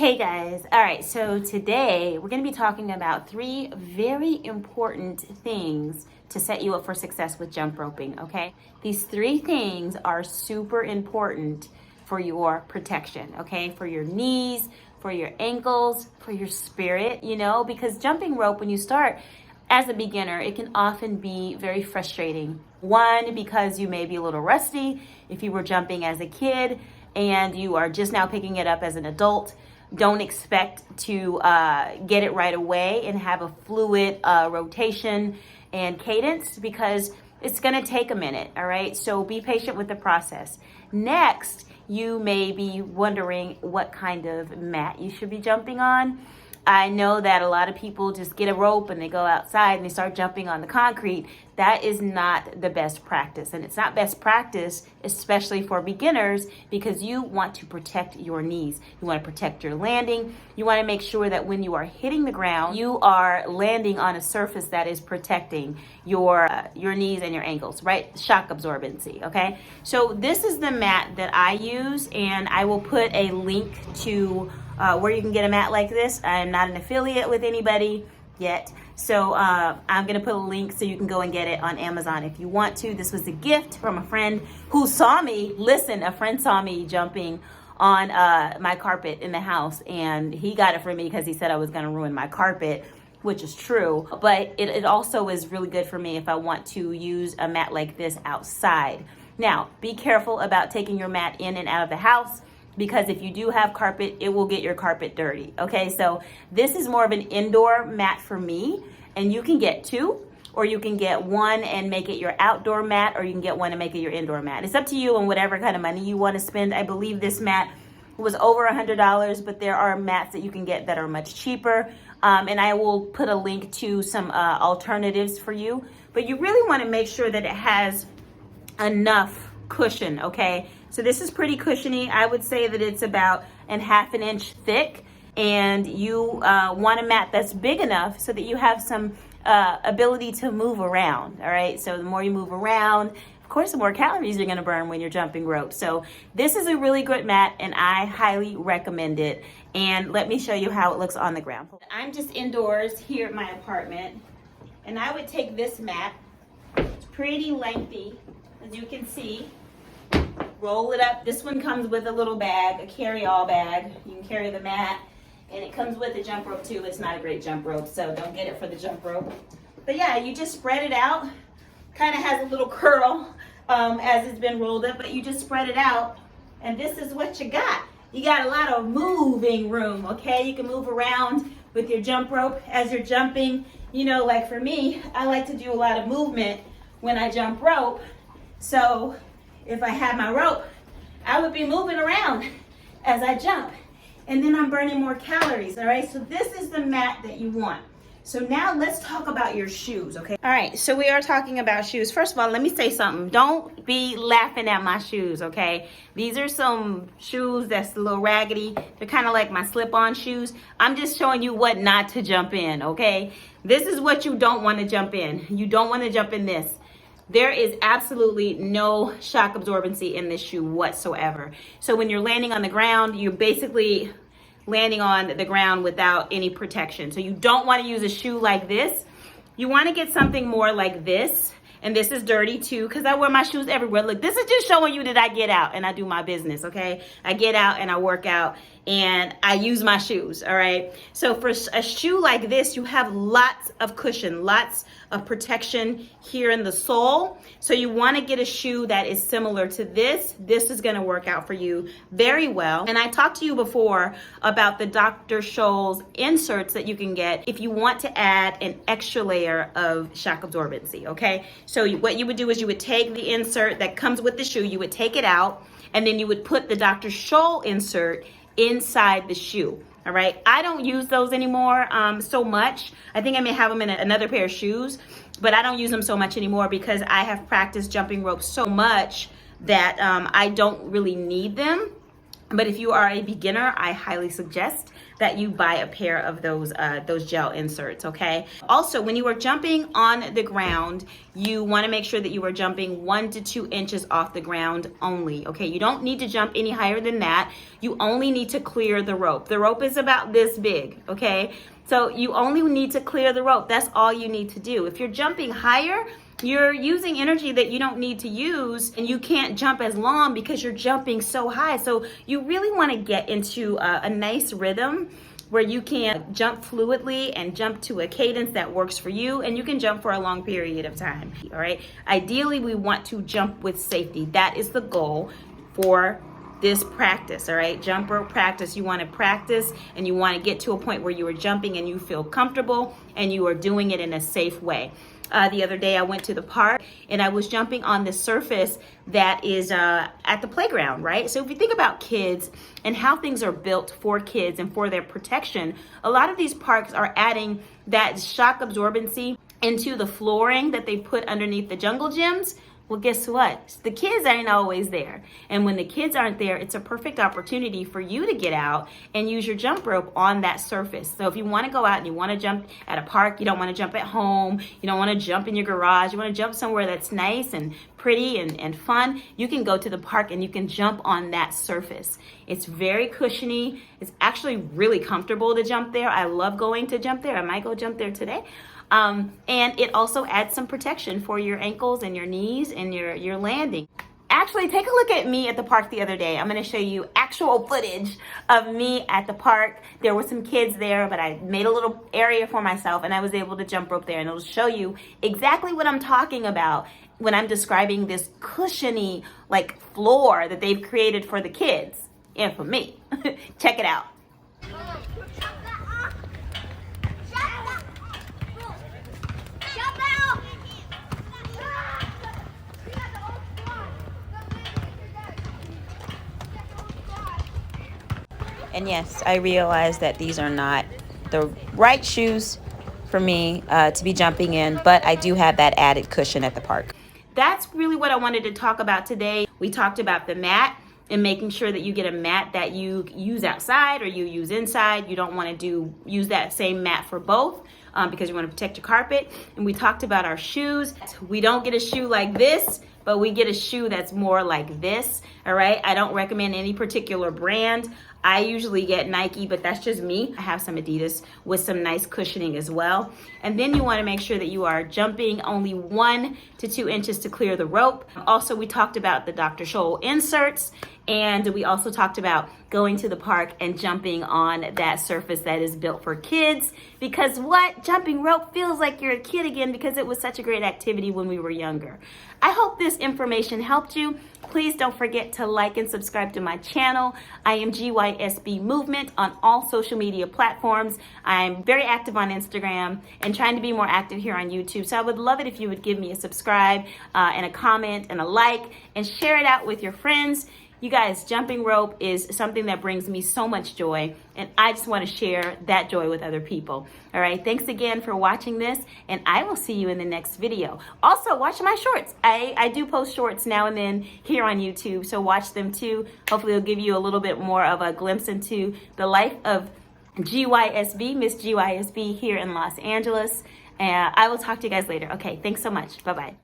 Hey guys, all right, so today we're going to be talking about 3 very important things to set you up for success with jump roping, okay? These 3 things are super important for your protection, okay? For your knees, for your ankles, for your spirit, because jumping rope when you start as a beginner, it can often be very frustrating. One, because you may be a little rusty if you were jumping as a kid and you are just now picking it up as an adult. Don't expect to get it right away and have a fluid rotation and cadence because it's going to take a minute, all right? So be patient with the process. Next, you may be wondering what kind of mat you should be jumping on. I know that a lot of people just get a rope and they go outside and they start jumping on the concrete. That is not the best practice. And it's not best practice, especially for beginners, because you want to protect your knees. You want to protect your landing. You want to make sure that when you are hitting the ground, you are landing on a surface that is protecting your knees and your ankles, right? Shock absorbency, okay? So this is the mat that I use, and I will put a link to where you can get a mat like this. I'm not an affiliate with anybody yet, so I'm gonna put a link so you can go and get it on Amazon if you want to. This was a gift from a friend who saw me. Listen, a friend saw me jumping on my carpet in the house, and he got it for me because he said I was gonna ruin my carpet, which is true, but it also is really good for me if I want to use a mat like this outside. Now, be careful about taking your mat in and out of the house, because if you do have carpet, it will get your carpet dirty, okay? So this is more of an indoor mat for me, and you can get 2, or you can get 1 and make it your outdoor mat, or you can get 1 and make it your indoor mat. It's up to you on whatever kind of money you want to spend. I believe this mat was over $100, but there are mats that you can get that are much cheaper, and I will put a link to some alternatives for you. But you really want to make sure that it has enough cushion, okay? So this is pretty cushiony. I would say that it's about ½ an inch thick, and you want a mat that's big enough so that you have some ability to move around, all right? So the more you move around, of course, the more calories you're gonna burn when you're jumping rope. So this is a really good mat, and I highly recommend it. And let me show you how it looks on the ground. I'm just indoors here at my apartment, and I would take this mat. It's pretty lengthy, as you can see. Roll it up. This one comes with a little bag, a carry-all bag. You can carry the mat, and it comes with a jump rope too. It's not a great jump rope, so don't get it for the jump rope. But yeah, you just spread it out. Kind of has a little curl as it's been rolled up, but you just spread it out, and this is what you got. You got a lot of moving room, okay? You can move around with your jump rope as you're jumping. Like for me, I like to do a lot of movement when I jump rope. So if I had my rope, I would be moving around as I jump, and then I'm burning more calories, all right? So this is the mat that you want. So now let's talk about your shoes, okay? All right, so we are talking about shoes. First of all, let me say something. Don't be laughing at my shoes, okay? These are some shoes that's a little raggedy. They're kind of like my slip-on shoes. I'm just showing you what not to jump in, okay? This is what you don't want to jump in. You don't want to jump in this. There is absolutely no shock absorbency in this shoe whatsoever. So when you're landing on the ground, you're basically landing on the ground without any protection. So you don't want to use a shoe like this. You want to get something more like this. And this is dirty too, because I wear my shoes everywhere. Look, this is just showing you that I get out and I do my business, okay? I get out and I work out and I use my shoes, all right? So for a shoe like this, you have lots of cushion, lots of protection here in the sole. So you want to get a shoe that is similar to this. This is going to work out for you very well. And I talked to you before about the Dr. Scholl's inserts that you can get if you want to add an extra layer of shock absorbency, okay? So what you would do is you would take the insert that comes with the shoe, you would take it out, and then you would put the Dr. Scholl insert inside the shoe. All right, I don't use those anymore so much. I think I may have them in another pair of shoes, but I don't use them so much anymore because I have practiced jumping rope so much that I don't really need them. But if you are a beginner, I highly suggest that you buy a pair of those gel inserts, okay? Also, when you are jumping on the ground, you wanna make sure that you are jumping 1 to 2 inches off the ground only, okay? You don't need to jump any higher than that. You only need to clear the rope. The rope is about this big, okay? So you only need to clear the rope. That's all you need to do. If you're jumping higher, you're using energy that you don't need to use, and you can't jump as long because you're jumping so high. So you really want to get into a nice rhythm where you can jump fluidly and jump to a cadence that works for you, and you can jump for a long period of time, all right? Ideally, we want to jump with safety. That is the goal for this practice, all right? Jump rope practice. You want to practice and you want to get to a point where you are jumping and you feel comfortable and you are doing it in a safe way. The other day I went to the park and I was jumping on the surface that is at the playground, right? So if you think about kids and how things are built for kids and for their protection, a lot of these parks are adding that shock absorbency into the flooring that they put underneath the jungle gyms. Well, guess what? The kids ain't always there. And when the kids aren't there, it's a perfect opportunity for you to get out and use your jump rope on that surface. So if you want to go out and you want to jump at a park, you don't want to jump at home, you don't want to jump in your garage, you want to jump somewhere that's nice and pretty and fun, you can go to the park and you can jump on that surface. It's very cushiony. It's actually really comfortable to jump there. I love going to jump there. I might go jump there today. And it also adds some protection for your ankles and your knees and your landing. Actually, take a look at me at the park the other day. I'm going to show you actual footage of me at the park. There were some kids there, but I made a little area for myself and I was able to jump rope there, and it'll show you exactly what I'm talking about when I'm describing this cushiony like floor that they've created for the kids and for me. Check it out. And yes, I realize that these are not the right shoes for me to be jumping in, but I do have that added cushion at the park. That's really what I wanted to talk about today. We talked about the mat and making sure that you get a mat that you use outside or you use inside. You don't want to use that same mat for both because you want to protect your carpet. And we talked about our shoes. We don't get a shoe like this, but we get a shoe that's more like this, all right? I don't recommend any particular brand. I usually get Nike, but that's just me. I have some Adidas with some nice cushioning as well. And then you want to make sure that you are jumping only 1 to 2 inches to clear the rope. Also, we talked about the Dr. Scholl inserts, and we also talked about going to the park and jumping on that surface that is built for kids. Because what? Jumping rope feels like you're a kid again because it was such a great activity when we were younger. I hope this information helped you. Please don't forget to like and subscribe to my channel. I am GYSB Movement on all social media platforms. I'm very active on Instagram and trying to be more active here on YouTube. So I would love it if you would give me a subscribe and a comment and a like and share it out with your friends. You guys, jumping rope is something that brings me so much joy, and I just want to share that joy with other people. All right, thanks again for watching this, and I will see you in the next video. Also, watch my shorts. I do post shorts now and then here on YouTube, so watch them too. Hopefully it'll give you a little bit more of a glimpse into the life of GYSB, Miss GYSB here in Los Angeles. And I will talk to you guys later. Okay, thanks so much. Bye-bye.